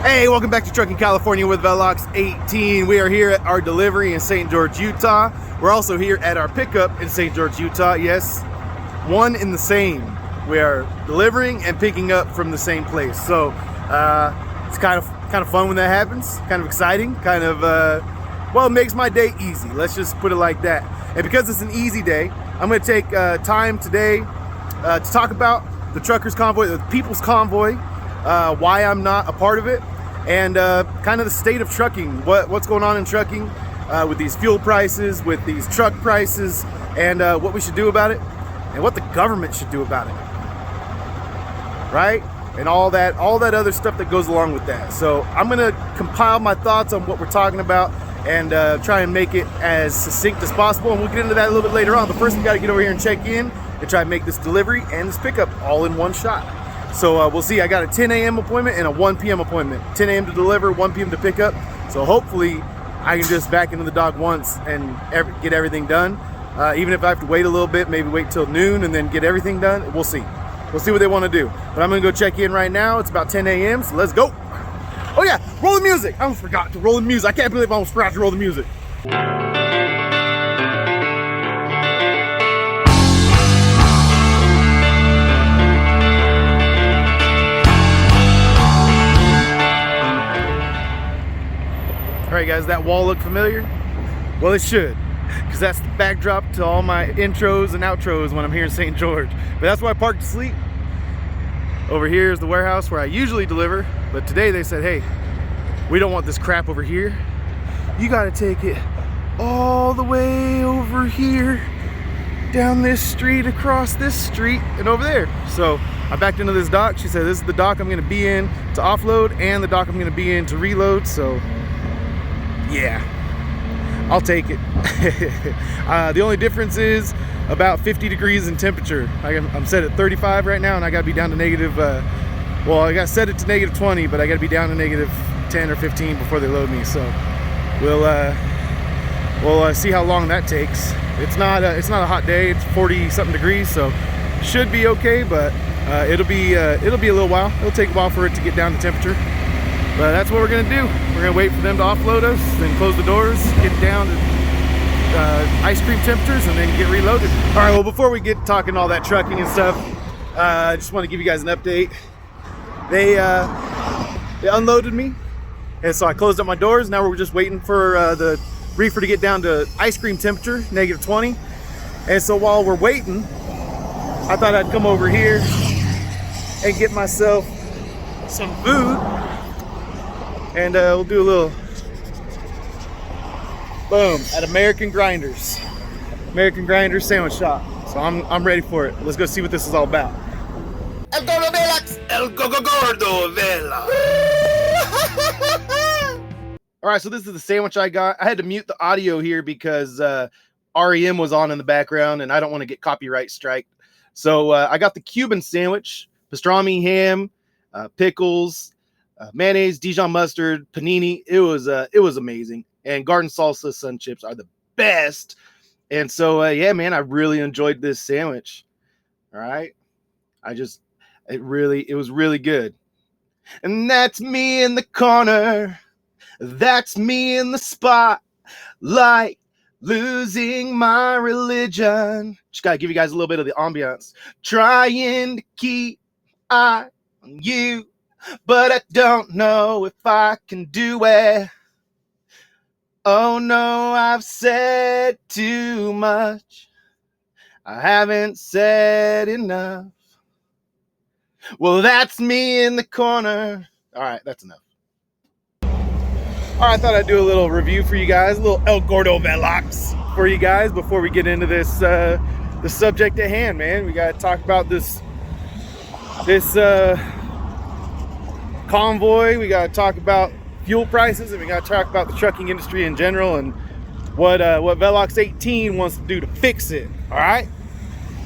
Hey, welcome back to Trucking California with Velox 18. We are here at our delivery in St. George, Utah. We're also here at our pickup in St. George, Utah. Yes, one in the same. We are delivering and picking up from the same place. So it's kind of fun when that happens. Kind of exciting. Kind of well, it makes my day easy. Let's just put it like that. And because it's an easy day, I'm going to take time today to talk about the Truckers Convoy, the People's Convoy, why I'm not a part of it, and kind of the state of trucking, what's going on in trucking with these fuel prices, with these truck prices, and what we should do about it, and what the government should do about it, right? And all that other stuff that goes along with that. So I'm gonna compile my thoughts on what we're talking about and try and make it as succinct as possible, and we'll get into that a little bit later on. But first we gotta get over here and check in and try and make this delivery and this pickup all in one shot. So we'll see. I got a 10 a.m. appointment and a 1 p.m. appointment. 10 a.m. to deliver, 1 p.m. to pick up. So hopefully I can just back into the dog once and get everything done. Even if I have to wait a little bit, maybe wait till noon and then get everything done, we'll see. We'll see what they want to do. But I'm gonna go check in right now. It's about 10 a.m. so let's go. Oh yeah, roll the music. I almost forgot to roll the music. I can't believe I almost forgot to roll the music. All right, guys, that wall look familiar? Well, it should, because that's the backdrop to all my intros and outros when I'm here in St. George. But that's where I parked to sleep. Over here is the warehouse where I usually deliver, but today they said, hey, we don't want this crap over here. You gotta take it all the way over here, down this street, across this street, and over there. So I backed into this dock. She said, this is the dock I'm gonna be in to offload and the dock I'm gonna be in to reload. So yeah, I'll take it. The only difference is about 50 degrees in temperature. I'm set at 35 right now, and I gotta be down to negative, well, I got set it to negative 20, but I gotta be down to negative 10 or 15 before they load me. So we'll see how long that takes. It's not a hot day. It's 40 something degrees, so should be okay, but it'll be a little while. It'll take a while for it to get down to temperature. But that's what we're gonna do. We're gonna wait for them to offload us, then close the doors, get down to ice cream temperatures, and then get reloaded. All right, well, before we get talking all that trucking and stuff, I just want to give you guys an update. They unloaded me, and so I closed up my doors. Now we're just waiting for the reefer to get down to ice cream temperature, negative 20. And so while we're waiting, I thought I'd come over here and get myself some food. And we'll do a little boom at American Grinders sandwich shop. So I'm ready for it. Let's go see what this is all about. El Gordo Velox. El Gordo Velox. All right, so this is the sandwich I got. I had to mute the audio here because REM was on in the background, and I don't want to get copyright striked. So I got the Cuban sandwich, pastrami ham, pickles, mayonnaise, Dijon mustard, panini. It was amazing. And garden salsa sun chips are the best. And so yeah, man, I really enjoyed this sandwich. All right, it was really good. And that's me in the corner. That's me in the spotlight, losing my religion. Just gotta give you guys a little bit of the ambiance. Trying to keep eye on you, but I don't know if I can do it. Oh no, I've said too much. I haven't said enough. Well, that's me in the corner. All right, that's enough. All right, I thought I'd do a little review for you guys, a little El Gordo Velox for you guys before we get into this the subject at hand, man. We got to talk about this convoy. We got to talk about fuel prices, and we got to talk about the trucking industry in general and what Velox 18 wants to do to fix it. All right,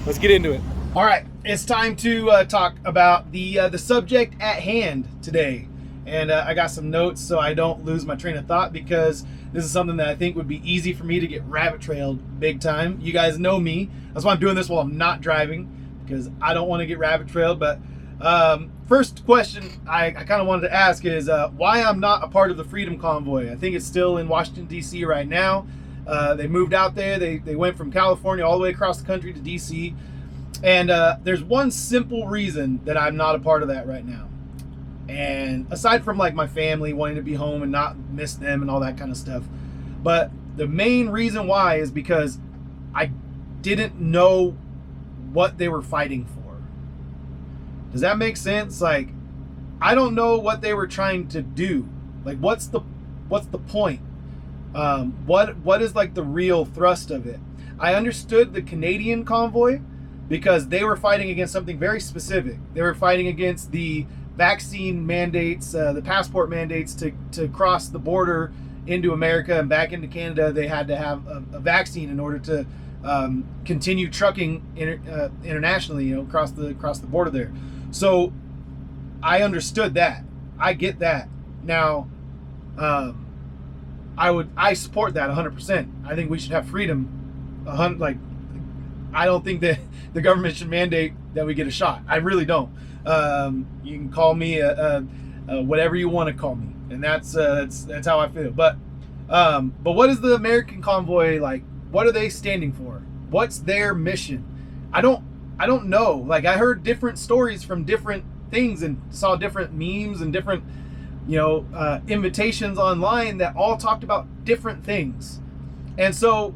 let's get into it. All right, it's time to talk about the subject at hand today. And I got some notes so I don't lose my train of thought, because this is something that I think would be easy for me to get rabbit trailed big time. You guys know me. That's why I'm doing this while I'm not driving, because I don't want to get rabbit trailed. But First question I kind of wanted to ask is why I'm not a part of the Freedom Convoy. I think it's still in Washington, D.C. right now. They moved out there. They went from California all the way across the country to D.C. And there's one simple reason that I'm not a part of that right now. And aside from like my family wanting to be home and not miss them and all that kind of stuff. But the main reason why is because I didn't know what they were fighting for. Does that make sense? Like, I don't know what they were trying to do. Like, what's the point? What is like the real thrust of it? I understood the Canadian convoy because they were fighting against something very specific. They were fighting against the vaccine mandates, the passport mandates to cross the border into America and back into Canada. They had to have a vaccine in order to continue trucking internationally, across the border there. So I understood that. I get that. Now, I support that 100%. I think we should have freedom. I don't think that the government should mandate that we get a shot. I really don't. You can call me whatever you want to call me, and that's how I feel. But what is the American convoy like? What are they standing for? What's their mission? I don't know. Like, I heard different stories from different things and saw different memes and different, invitations online that all talked about different things. And so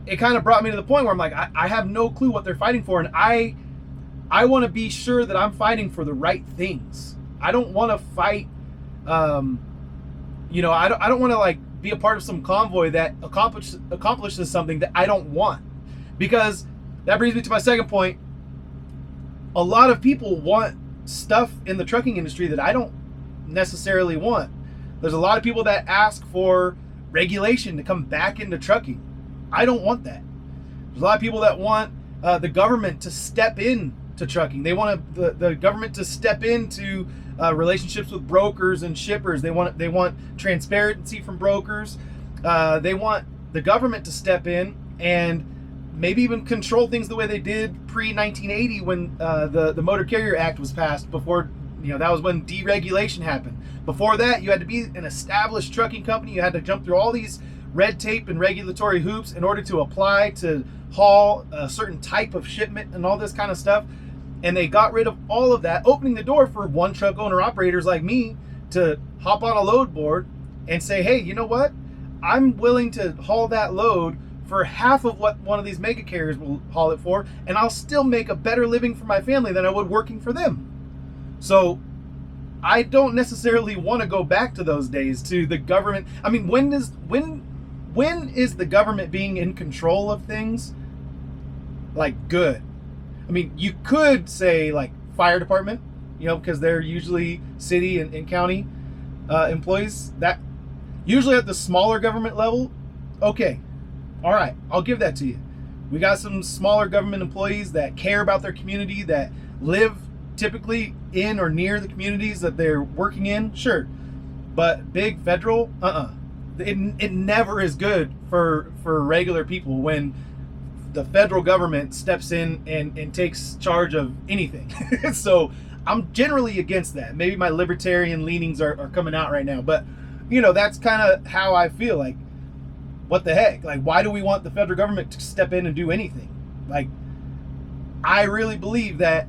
it kind of brought me to the point where I'm like, I have no clue what they're fighting for. And I want to be sure that I'm fighting for the right things. I don't want to fight, I don't want to like be a part of some convoy that accomplishes something that I don't want. Because that brings me to my second point. A lot of people want stuff in the trucking industry that I don't necessarily want. There's a lot of people that ask for regulation to come back into trucking. I don't want that. There's a lot of people that want the government to step in to trucking. They want the government to step into relationships with brokers and shippers. They want transparency from brokers. They want the government to step in and maybe even control things the way they did pre-1980 when the Motor Carrier Act was passed. Before, that was when deregulation happened. Before that, you had to be an established trucking company. You had to jump through all these red tape and regulatory hoops in order to apply to haul a certain type of shipment and all this kind of stuff. And they got rid of all of that, opening the door for one truck owner operators like me to hop on a load board and say, hey, you know what? I'm willing to haul that load for half of what one of these mega carriers will haul it for, and I'll still make a better living for my family than I would working for them. So I don't necessarily want to go back to those days, to the government. I mean, when is the government being in control of things like good? I mean, you could say like fire department, because they're usually city and county employees. That usually at the smaller government level, okay. All right, I'll give that to you. We got some smaller government employees that care about their community, that live typically in or near the communities that they're working in, sure. But big federal, it never is good for regular people when the federal government steps in and takes charge of anything. So I'm generally against that. Maybe my libertarian leanings are coming out right now, but that's kind of how I feel. Like, what the heck? Like, why do we want the federal government to step in and do anything? Like, I really believe that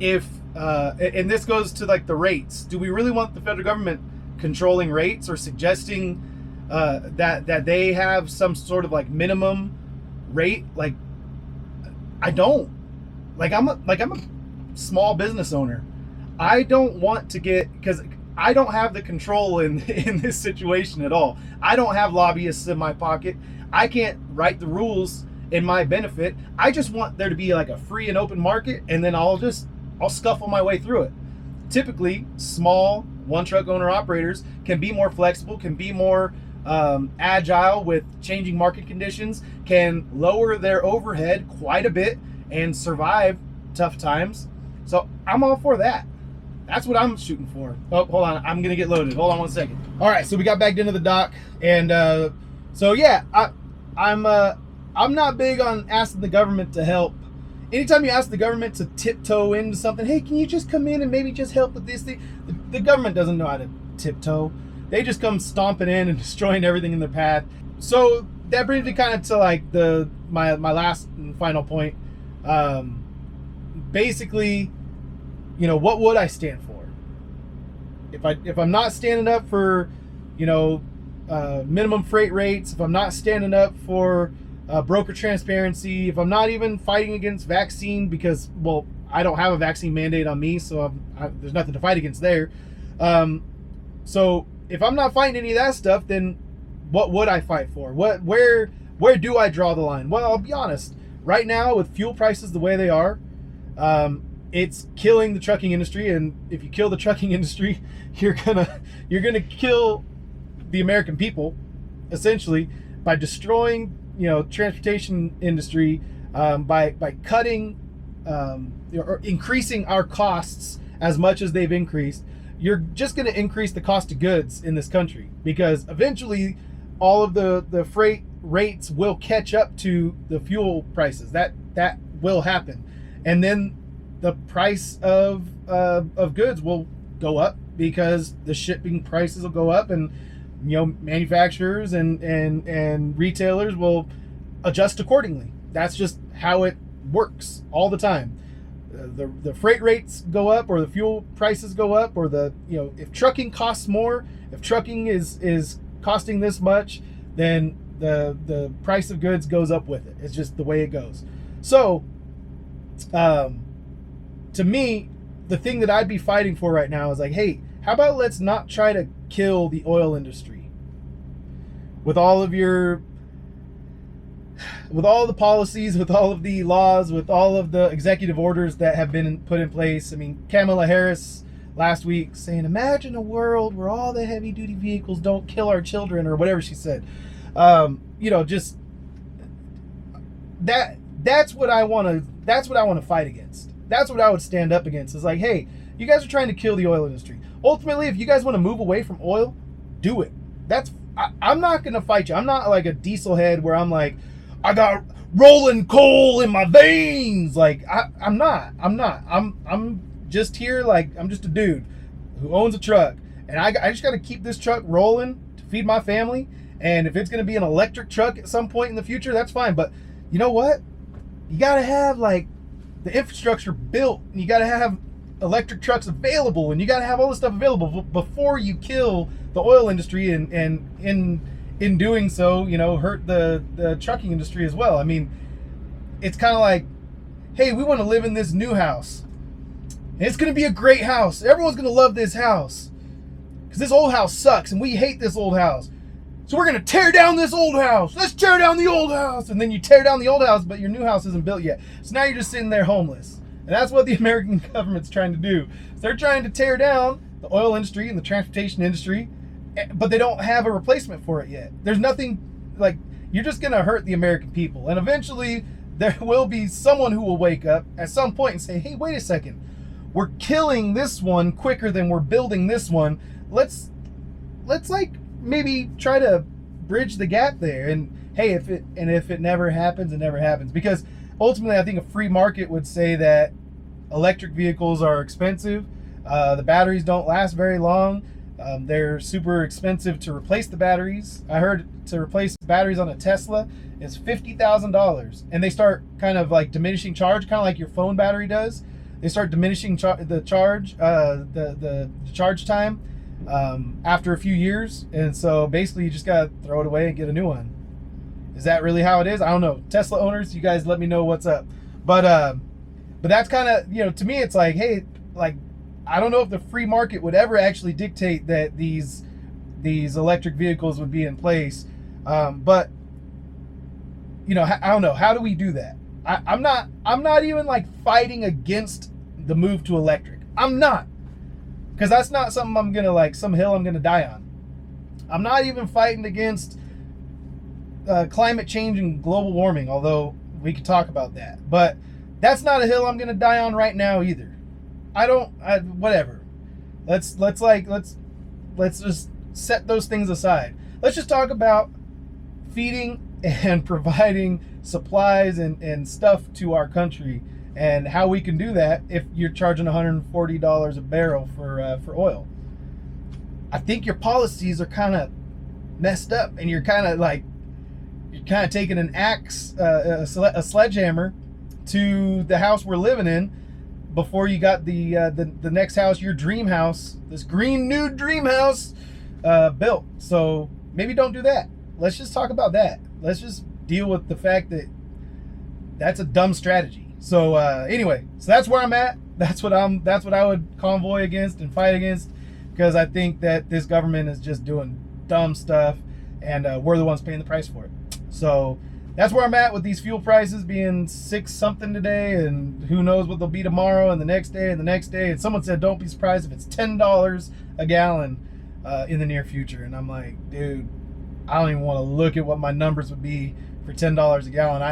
if and this goes to like the rates. Do we really want the federal government controlling rates or suggesting that they have some sort of like minimum rate? Like, I don't. Like, I'm a small business owner. I don't want to get, because I don't have the control in this situation at all. I don't have lobbyists in my pocket. I can't write the rules in my benefit. I just want there to be like a free and open market, and then I'll scuffle my way through it. Typically, small one truck owner operators can be more flexible, can be more agile with changing market conditions, can lower their overhead quite a bit and survive tough times. So I'm all for that. That's what I'm shooting for. Oh, hold on. I'm going to get loaded. Hold on one second. All right. So we got back into the dock. And so, yeah, I'm not big on asking the government to help anytime you ask the government to tiptoe into something, hey, can you just come in and maybe just help with this thing? The government doesn't know how to tiptoe. They just come stomping in and destroying everything in their path. So that brings me kind of to like my last and final point. Basically, you know, what would I stand for? If I'm not standing up for, you know, minimum freight rates, if I'm not standing up for broker transparency, if I'm not even fighting against vaccine because, well, I don't have a vaccine mandate on me, so there's nothing to fight against there. So if I'm not fighting any of that stuff, then what would I fight for? Where do I draw the line? Well, I'll be honest. Right now, with fuel prices the way they are, it's killing the trucking industry. And if you kill the trucking industry, you're gonna kill the American people, essentially, by destroying, you know, transportation industry, by cutting or increasing our costs as much as they've increased. You're just going to increase the cost of goods in this country, because eventually all of the freight rates will catch up to the fuel prices. That will happen, and then the price of goods will go up because the shipping prices will go up, and you know, manufacturers and retailers will adjust accordingly. That's just how it works all the time. The freight rates go up, or the fuel prices go up, or you know, if trucking costs more, if trucking is costing this much, then the price of goods goes up with it. It's just the way it goes. So, to me, the thing that I'd be fighting for right now is like, hey, how about let's not try to kill the oil industry with all of with all the policies, with all of the laws, with all of the executive orders that have been put in place. I mean, Kamala Harris last week saying, imagine a world where all the heavy duty vehicles don't kill our children, or whatever she said. You know, just that's what I want to fight against. That's what I would stand up against. It's like, hey, you guys are trying to kill the oil industry. Ultimately, if you guys want to move away from oil, do it. I'm not going to fight you. I'm not like a diesel head where I'm like, I got rolling coal in my veins. Like, I'm not. I'm just here, like, I'm just a dude who owns a truck. And I just got to keep this truck rolling to feed my family. And if it's going to be an electric truck at some point in the future, that's fine. But you know what? You got to have, like, the infrastructure built. And you got to have electric trucks available. And you got to have all this stuff available before you kill the oil industry, and in doing so, you know, hurt the trucking industry as well. I mean, it's kind of like, hey, we want to live in this new house. And it's going to be a great house. Everyone's going to love this house because this old house sucks and we hate this old house. So we're going to tear down this old house. Let's tear down the old house. And then you tear down the old house, but your new house isn't built yet. So now you're just sitting there homeless. And that's what the American government's trying to do. So they're trying to tear down the oil industry and the transportation industry, but they don't have a replacement for it yet. There's nothing, like, you're just going to hurt the American people. And eventually there will be someone who will wake up at some point and say, hey, wait a second. We're killing this one quicker than we're building this one. Let's like maybe try to bridge the gap there. And hey, if it never happens, it never happens. Because ultimately, I think a free market would say that electric vehicles are expensive. The batteries don't last very long. They're super expensive to replace the batteries. I heard to replace batteries on a Tesla is $50,000, and they start kind of like diminishing charge, kind of like your phone battery does. They start diminishing the charge time after a few years, and so basically you just gotta throw it away and get a new one. Is that really how it is? I don't know. Tesla owners, you guys let me know what's up. But that's kind of, you know, to me it's like, hey, like, I don't know if the free market would ever actually dictate that these electric vehicles would be in place. But you know, I don't know. How do we do that? I'm not even like fighting against the move to electric. I'm not, because that's not something I'm gonna, like, some hill I'm gonna die on. I'm not even fighting against climate change and global warming, although we could talk about that. But that's not a hill I'm gonna die on right now either. Whatever. Let's just set those things aside. Let's just talk about feeding and providing supplies and stuff to our country and how we can do that if you're charging $140 a barrel for oil. I think your policies are kind of messed up, and you're kind of taking an axe, a sledgehammer to the house we're living in before you got the next house, your dream house, this green new dream house built. So maybe don't do that. Let's just talk about that. Let's just deal with the fact that that's a dumb strategy. So anyway, so that's where I'm at. That's what I would convoy against and fight against, because I think that this government is just doing dumb stuff, and we're the ones paying the price for it. So that's where I'm at with these fuel prices being 6 something today, and who knows what they'll be tomorrow and the next day and the next day. And someone said don't be surprised if it's $10 a gallon in the near future. And I'm like, dude, I don't even want to look at what my numbers would be for $10 a gallon.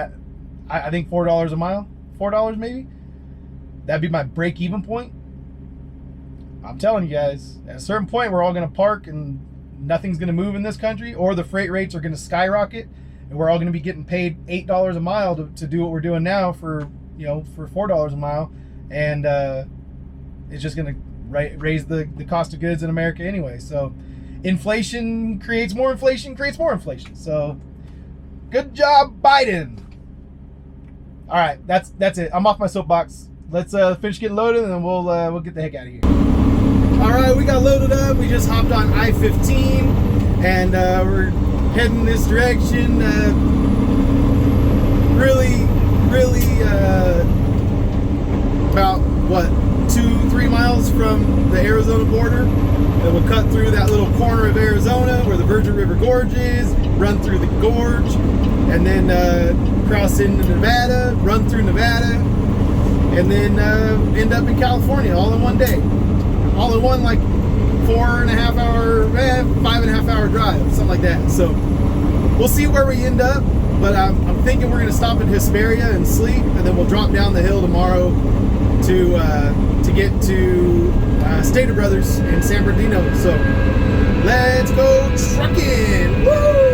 I think $4 a mile, $4 maybe, that'd be my break-even point. I'm telling you guys, at a certain point, we're all going to park and nothing's going to move in this country, or the freight rates are going to skyrocket, and we're all going to be getting paid $8 a mile to do what we're doing now for $4 a mile, and it's just going to raise the cost of goods in America anyway. So inflation creates more inflation, So good job, Biden. All right, that's it. I'm off my soapbox. Let's finish getting loaded, and then we'll get the heck out of here. All right, we got loaded up. We just hopped on I-15, and we're heading this direction. Really about what, 2-3 miles from the Arizona border. And we'll cut through that little corner of Arizona where the Virgin River Gorge is, run through the gorge, and then cross into Nevada, run through Nevada, and then end up in California all in one day. All in one, like 4.5 hour, 5.5 hour drive, something like that. So we'll see where we end up, but I'm thinking we're gonna stop in Hesperia and sleep, and then we'll drop down the hill tomorrow to get to Stater Brothers in San Bernardino. So let's go trucking! Woo!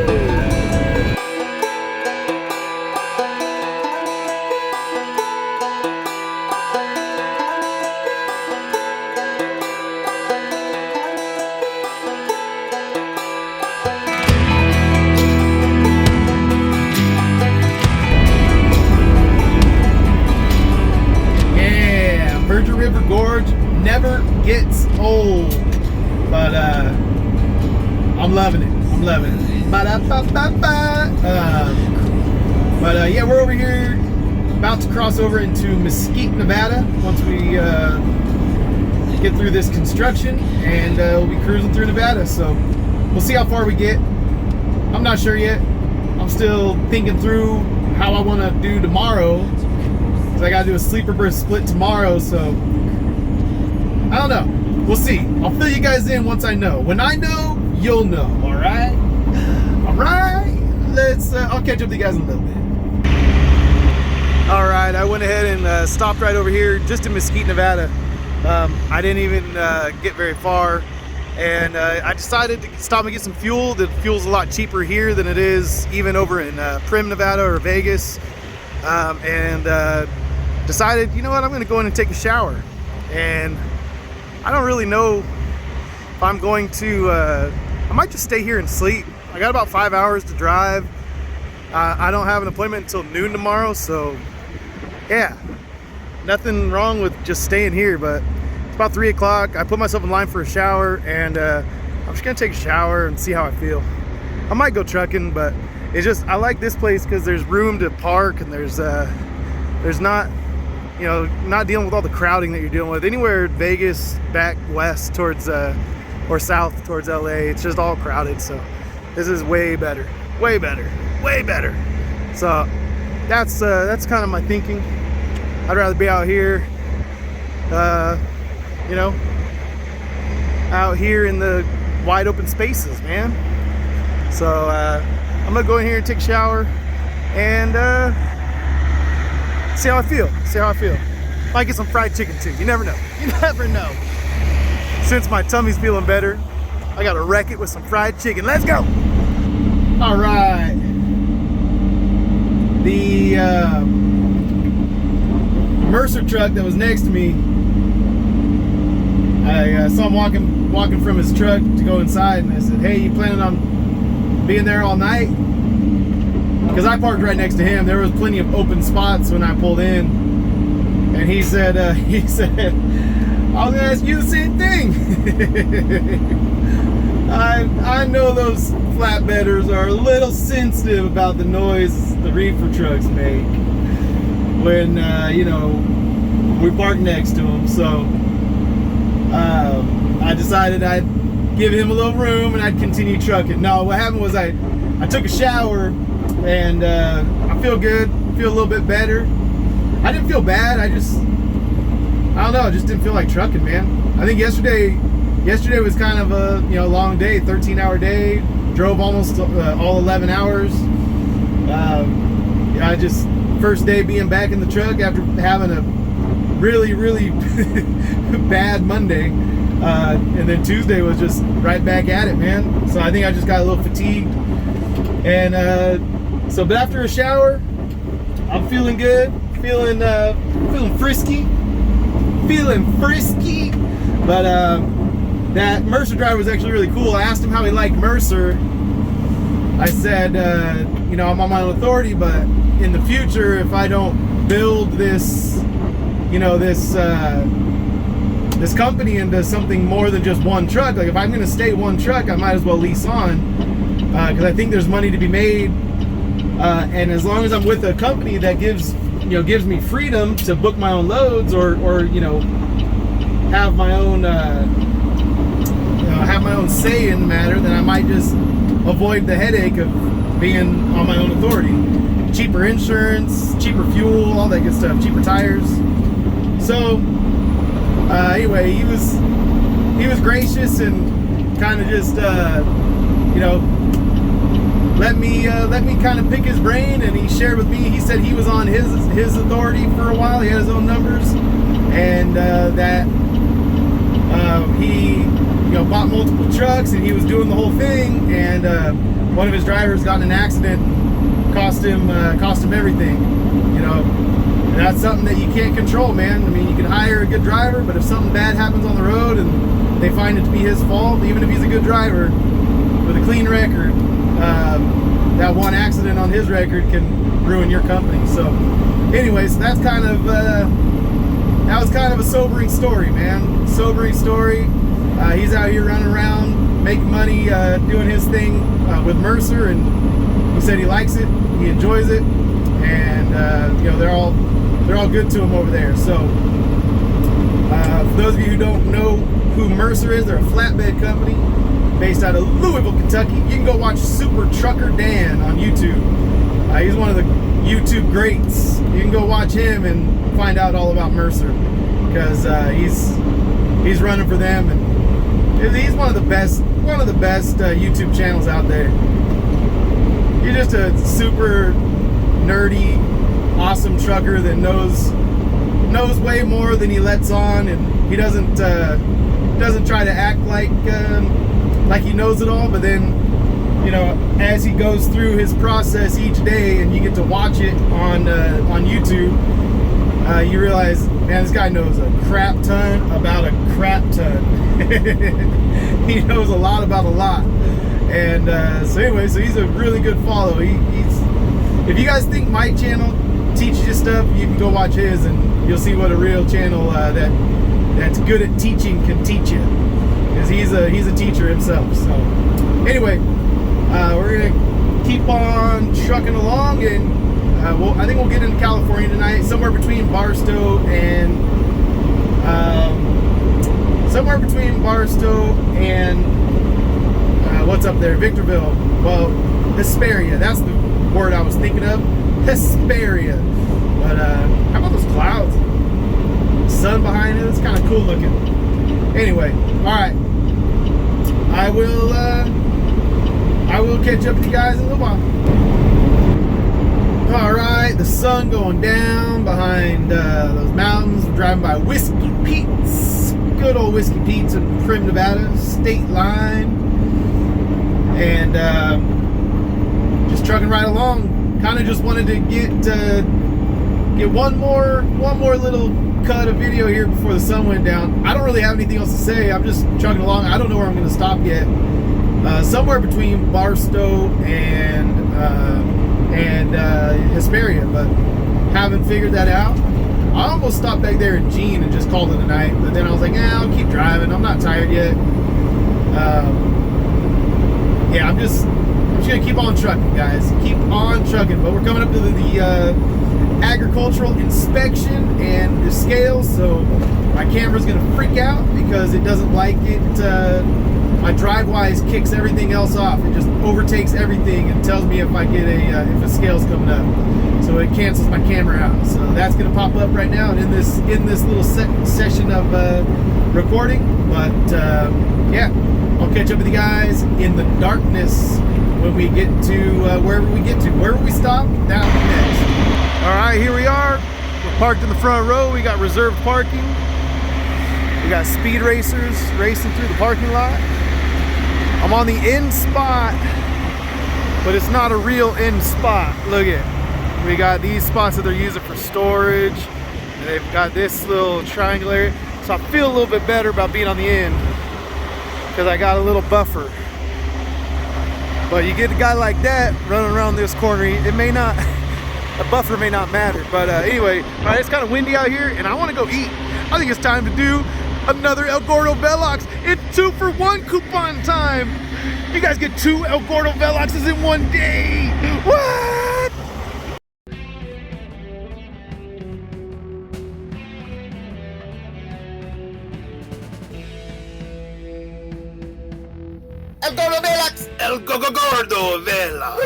Virgin River Gorge never gets old, but I'm loving it. Ba-da-ba-ba-ba. Yeah, we're over here about to cross over into Mesquite, Nevada once we get through this construction, and we'll be cruising through Nevada. So we'll see how far we get. I'm not sure yet. I'm still thinking through how I want to do tomorrow, because I got to do a sleeper berth split tomorrow. So I don't know. We'll see. I'll fill you guys in once I know. When I know, you'll know. All right. Let's. I'll catch up with you guys in a little bit. All right. I went ahead and stopped right over here, just in Mesquite, Nevada. I didn't even get very far, and I decided to stop and get some fuel. The fuel's a lot cheaper here than it is even over in Prim, Nevada, or Vegas. Decided, you know what, I'm gonna go in and take a shower. And I don't really know if I'm going to, I might just stay here and sleep. I got about 5 hours to drive. I don't have an appointment until noon tomorrow, so yeah, nothing wrong with just staying here. But it's about 3 o'clock. I put myself in line for a shower, and I'm just gonna take a shower and see how I feel. I might go trucking, but it's just, I like this place because there's room to park, and there's not, not dealing with all the crowding that you're dealing with anywhere. Vegas, back west towards or south towards LA, it's just all crowded. So this is way better. So that's kind of my thinking. I'd rather be out here, out here in the wide open spaces, man. So I'm gonna go in here and take a shower and see how I feel. Might get some fried chicken too. You never know. Since my tummy's feeling better, I gotta wreck it with some fried chicken. Let's go. All right. Mercer truck that was next to me. I saw him walking from his truck to go inside, and I said, "Hey, you planning on being there all night?" Because I parked right next to him. There was plenty of open spots when I pulled in, and he said, "I was gonna ask you the same thing." I know those flatbedders are a little sensitive about the noise the reefer trucks make when we park next to them. So I decided I'd give him a little room and I'd continue trucking. No, what happened was I took a shower and I feel good, feel a little bit better. I didn't feel bad. I don't know, I just didn't feel like trucking, man. I think yesterday was kind of a long day, 13-hour day. Drove almost all 11 hours. First day being back in the truck after having a really, really bad Monday. And then Tuesday was just right back at it, man. So I think I just got a little fatigued. And but after a shower, I'm feeling good, feeling frisky. But that Mercer driver was actually really cool. I asked him how he liked Mercer. I said, I'm on my own authority, but in the future, if I don't build this company into something more than just one truck, like if I'm going to stay one truck, I might as well lease on, because I think there's money to be made. And as long as I'm with a company that gives me freedom to book my own loads or have my own say in the matter, then I might just avoid the headache of being on my own authority. Cheaper insurance, cheaper fuel, all that good stuff, cheaper tires. So anyway, he was gracious and kind of just let me kind of pick his brain, and he shared with me. He said he was on his authority for a while. He had his own numbers, and that he bought multiple trucks, and he was doing the whole thing. And one of his drivers got in an accident, cost him everything. And that's something that you can't control, man. I mean, you can hire a good driver, but if something bad happens on the road and they find it to be his fault, even if he's a good driver with a clean record, that one accident on his record can ruin your company. So anyways, that was kind of a sobering story, man. Sobering story. He's out here running around, making money, doing his thing with Mercer, and he said he likes it, he enjoys it, and they're all good to him over there. So for those of you who don't know who Mercer is, they're a flatbed company based out of Louisville, Kentucky. You can go watch Super Trucker Dan on YouTube. He's one of the YouTube greats. You can go watch him and find out all about Mercer, because he's running for them, and he's one of the best YouTube channels out there. He's just a super nerdy, awesome trucker that knows way more than he lets on, and he doesn't try to act like he knows it all. But then, as he goes through his process each day, and you get to watch it on YouTube, you realize, man, this guy knows a crap ton about a crap ton. He knows a lot about a lot. And so he's a really good follow. If you guys think my channel teaches you stuff, you can go watch his, and you'll see what a real channel that's good at teaching can teach you, because he's a teacher himself. So anyway, we're gonna keep on trucking along, and I think we'll get into California tonight, somewhere between Barstow and what's up there, Victorville. Well, Hesperia, that's the word I was thinking of, Hesperia. But how about those clouds? Sun behind it, it's kind of cool looking. Anyway, all right, I will catch up with you guys in a little while. All right, the sun going down behind those mountains. We're driving by Whiskey Pete's, good old Whiskey Pete's in Prim, Nevada, state line, and just trucking right along. Kind of just wanted to get one more little cut of video here before the sun went down. I don't really have anything else to say. I'm just chugging along. I don't know where I'm going to stop yet. Somewhere between Barstow and Hesperia, but haven't figured that out. I almost stopped back there in Jean and just called it a night, but then I was like, I'll keep driving. I'm not tired yet. Yeah, I'm just gonna keep on trucking, guys. Keep on trucking. But we're coming up to the agricultural inspection and the scales, so my camera's gonna freak out because it doesn't like it. My drive-wise kicks everything else off. It just overtakes everything and tells me if I get if a scale's coming up. So it cancels my camera out. So that's gonna pop up right now and in this little session of recording. But yeah, I'll catch up with you guys in the darkness when we get to wherever we get to. Wherever we stop, that'll be next. All right, here we are. We're parked in the front row. We got reserved parking. We got speed racers racing through the parking lot. I'm on the end spot, but it's not a real end spot. Look at, we got these spots that they're using for storage. And they've got this little triangle area. So I feel a little bit better about being on the end because I got a little buffer. But you get a guy like that running around this corner, it may not, a buffer may not matter. But anyway, all right, it's kind of windy out here and I want to go eat. I think it's time to do another El Gordo Velox. It's 2-for-1 coupon time. You guys get 2 El Gordo Veloxes in one day. What? El Gordo Velox. El Gordo Velox.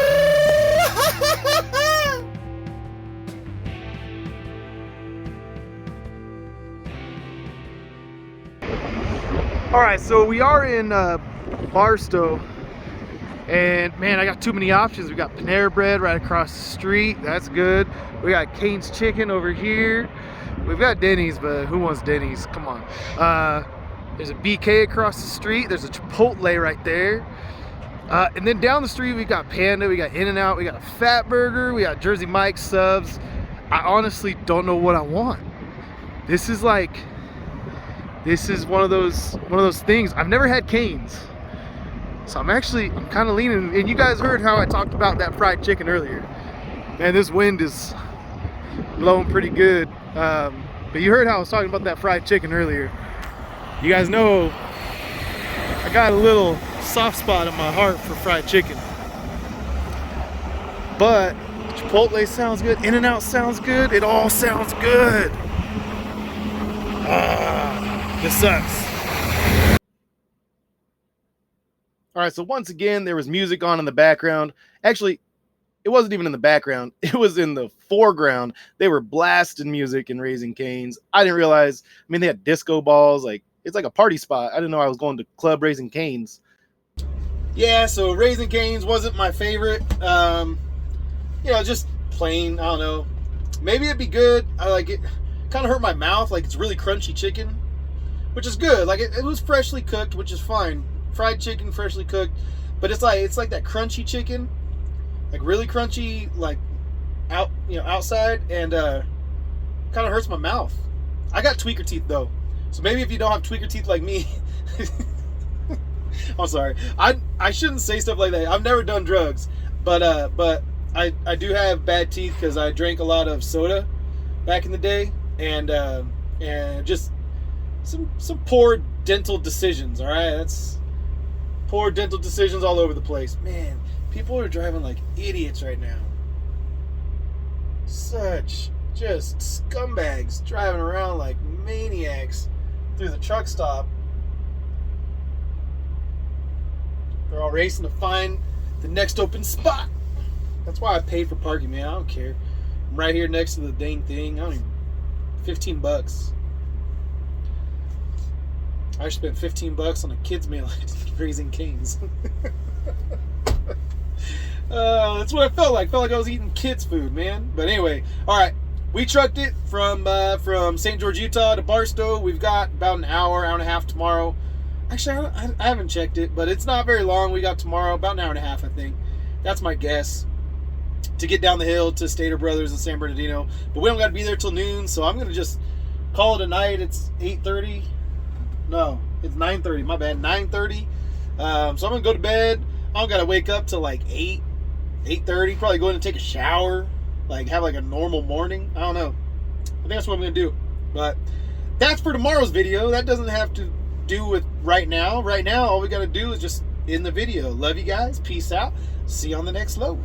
All right, so we are in Barstow, and man, I got too many options. We got Panera Bread right across the street. That's good. We got Cane's Chicken over here. We've got Denny's, but who wants Denny's? Come on. There's a BK across the street. There's a Chipotle right there. And then down the street, we got Panda, we got In-N-Out, we got a Fat Burger, we got Jersey Mike's subs. I honestly don't know what I want. This is one of those things. I've never had Cane's, so I'm kind of leaning. And you guys heard how I talked about that fried chicken earlier. Man, this wind is blowing pretty good. But you heard how I was talking about that fried chicken earlier. You guys know I got a little soft spot in my heart for fried chicken. But Chipotle sounds good. In-N-Out sounds good. It all sounds good. This sucks. All right, so once again, there was music on in the background. Actually, it wasn't even in the background. It was in the foreground. They were blasting music and Raising Cane's. I didn't realize, I mean, they had disco balls. Like, it's like a party spot. I didn't know I was going to Club Raising Cane's. Yeah, so Raising Cane's wasn't my favorite. You know, just plain, I don't know. Maybe it'd be good. I like it. Kind of hurt my mouth. Like, it's really crunchy chicken, which is good. Like, it was freshly cooked, which is fine. Fried chicken, freshly cooked, but it's like that crunchy chicken, like really crunchy, like outside, and kind of hurts my mouth. I got tweaker teeth though, so maybe if you don't have tweaker teeth like me, I'm sorry. I shouldn't say stuff like that. I've never done drugs, but I do have bad teeth because I drank a lot of soda back in the day, and just some poor dental decisions. All right, that's poor dental decisions all over the place. Man, people are driving like idiots right now. Such just scumbags driving around like maniacs through the truck stop. They're all racing to find the next open spot. That's why I paid for parking, man. I don't care. I'm right here next to the dang thing. I don't even, $15. I spent $15 on a kid's meal at Raising Cane's. That's what I felt like. Felt like I was eating kids' food, man. But anyway, all right. We trucked it from St. George, Utah to Barstow. We've got about an hour and a half tomorrow. Actually, I haven't checked it, but it's not very long. We got tomorrow, about an hour and a half, I think. That's my guess. to get down the hill to Stater Brothers in San Bernardino. But we don't got to be there till noon, so I'm gonna just call it a night. It's 8:30. No, it's 9:30. My bad, 9:30. So I'm gonna go to bed. I don't gotta wake up till like 8:30. Probably go in and take a shower, like have like a normal morning. I don't know. I think that's what I'm gonna do. But that's for tomorrow's video. That doesn't have to do with right now. Right now, all we gotta do is just end the video. Love you guys. Peace out. See you on the next load.